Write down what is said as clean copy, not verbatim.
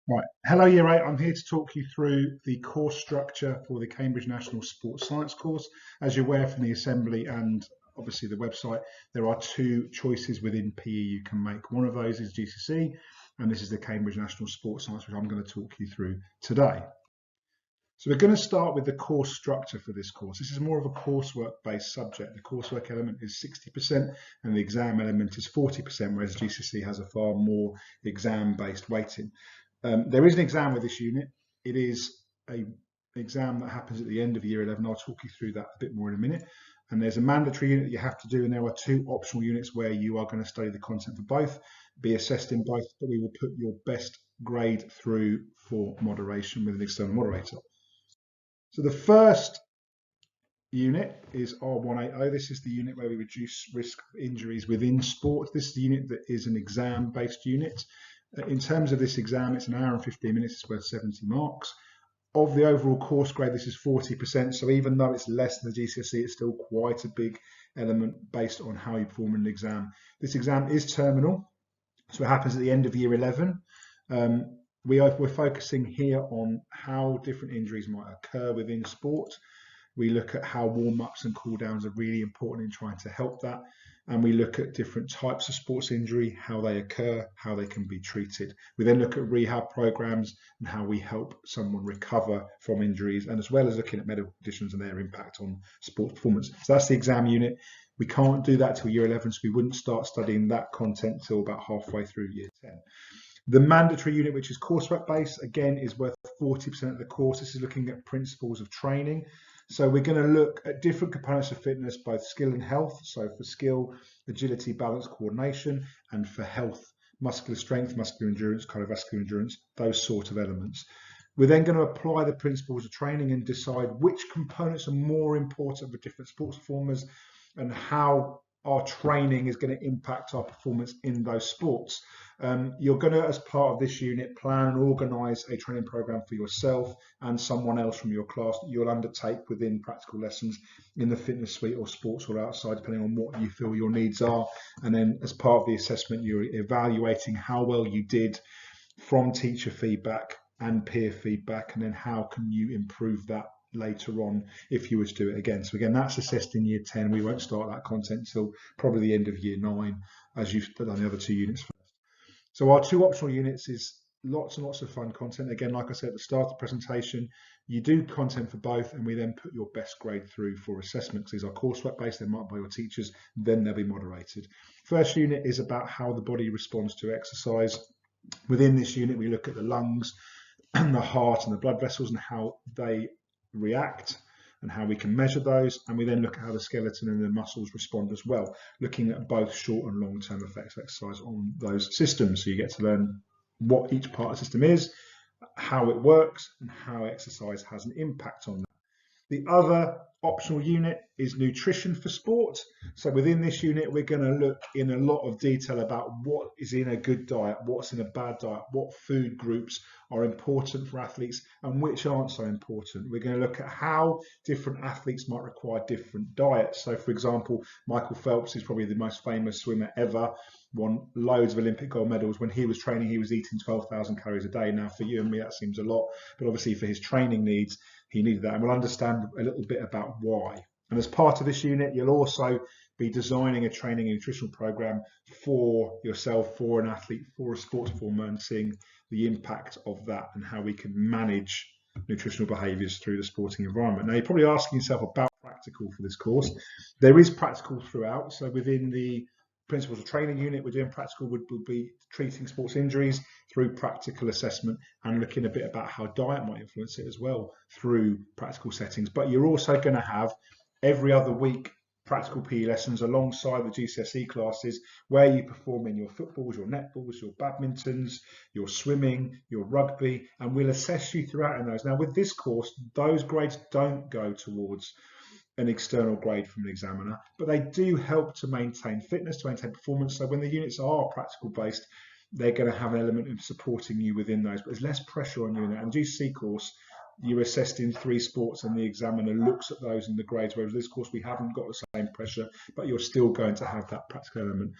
Right. Hello, Year 8. I'm here to talk you through the course structure for the Cambridge National Sports Science course. As you're aware from the assembly and obviously the website, there are two choices within PE you can make. One of those is GCSE, and this is the Cambridge National Sports Science, which I'm going to talk you through today. So we're going to start with the course structure for this course. This is more of a coursework-based subject. The coursework element is 60% and the exam element is 40%, whereas GCSE has a far more exam-based weighting. There is an exam with this unit. It is an exam that happens at the end of year 11. I'll talk you through that a bit more in a minute. And there's a mandatory unit that you have to do, and there are two optional units where you are going to study the content for both, be assessed in both, but we will put your best grade through for moderation with an external moderator. So the first unit is R180. This is the unit where we reduce risk of injuries within sport. This is the unit that is an exam-based unit. In terms of this exam, it's an hour and 15 minutes, it's worth 70 marks. Of the overall course grade, this is 40%. So even though it's less than the GCSE, it's still quite a big element based on how you perform in an exam. This exam is terminal, so it happens at the end of year 11. We're focusing here on how different injuries might occur within sport. We look at how warm-ups and cool-downs are really important in trying to help that. And we look at different types of sports injury, how they occur, how they can be treated. We then look at rehab programs and how we help someone recover from injuries, and as well as looking at medical conditions and their impact on sports performance. So that's the exam unit. We can't do that till year 11, so we wouldn't start studying that content till about halfway through year 10. The mandatory unit, which is coursework based, again, is worth 40% of the course. This is looking at principles of training. So we're going to look at different components of fitness, both skill and health. So for skill, agility, balance, coordination, and for health, muscular strength, muscular endurance, cardiovascular endurance, those sort of elements. We're then going to apply the principles of training and decide which components are more important for different sports performers and how our training is going to impact our performance in those sports. You're going to, as part of this unit, plan and organise a training programme for yourself and someone else from your class that you'll undertake within practical lessons in the fitness suite or sports or outside, depending on what you feel your needs are. And then as part of the assessment, you're evaluating how well you did from teacher feedback and peer feedback, and then how can you improve that later on if you were to do it again. So again, that's assessed in year 10. We won't start that content until probably the end of year 9, as you've done the other two units first. So our two optional units is lots and lots of fun content. Again, like I said at the start of the presentation, you do content for both, and we then put your best grade through for assessments. These are coursework based, they're marked by your teachers, then they'll be moderated. First unit is about how the body responds to exercise. Within this unit, we look at the lungs and the heart and the blood vessels and how they react and how we can measure those, and we then look at how the skeleton and the muscles respond as well, looking at both short and long-term effects of exercise on those systems. So you get to learn what each part of the system is, how it works, and how exercise has an impact on that. The other optional unit is nutrition for sport. So within this unit, we're going to look in a lot of detail about what is in a good diet, what's in a bad diet, what food groups are important for athletes and which aren't so important. We're going to look at how different athletes might require different diets. So for example, Michael Phelps is probably the most famous swimmer ever, won loads of Olympic gold medals. When he was training, he was eating 12,000 calories a day. Now for you and me, that seems a lot, but obviously for his training needs, he needed that, and we'll understand a little bit about why. And as part of this unit, you'll also be designing a training and nutritional program for yourself, for an athlete, for a sports performer, and seeing the impact of that and how we can manage nutritional behaviours through the sporting environment. Now, you're probably asking yourself about practical for this course. There is practical throughout. So within the principles of training unit, we're doing practical, would be treating sports injuries through practical assessment and looking a bit about how diet might influence it as well through practical settings. But you're also going to have every other week practical PE lessons alongside the GCSE classes where you perform in your footballs, your netballs, your badmintons, your swimming, your rugby, and we'll assess you throughout in those. Now with this course, those grades don't go towards an external grade from an examiner, but they do help to maintain fitness, to maintain performance. So when the units are practical based, they're going to have an element of supporting you within those, but there's less pressure on you in that. And GCSE course, you're assessed in 3 sports and the examiner looks at those in the grades, whereas this course we haven't got the same pressure, but you're still going to have that practical element.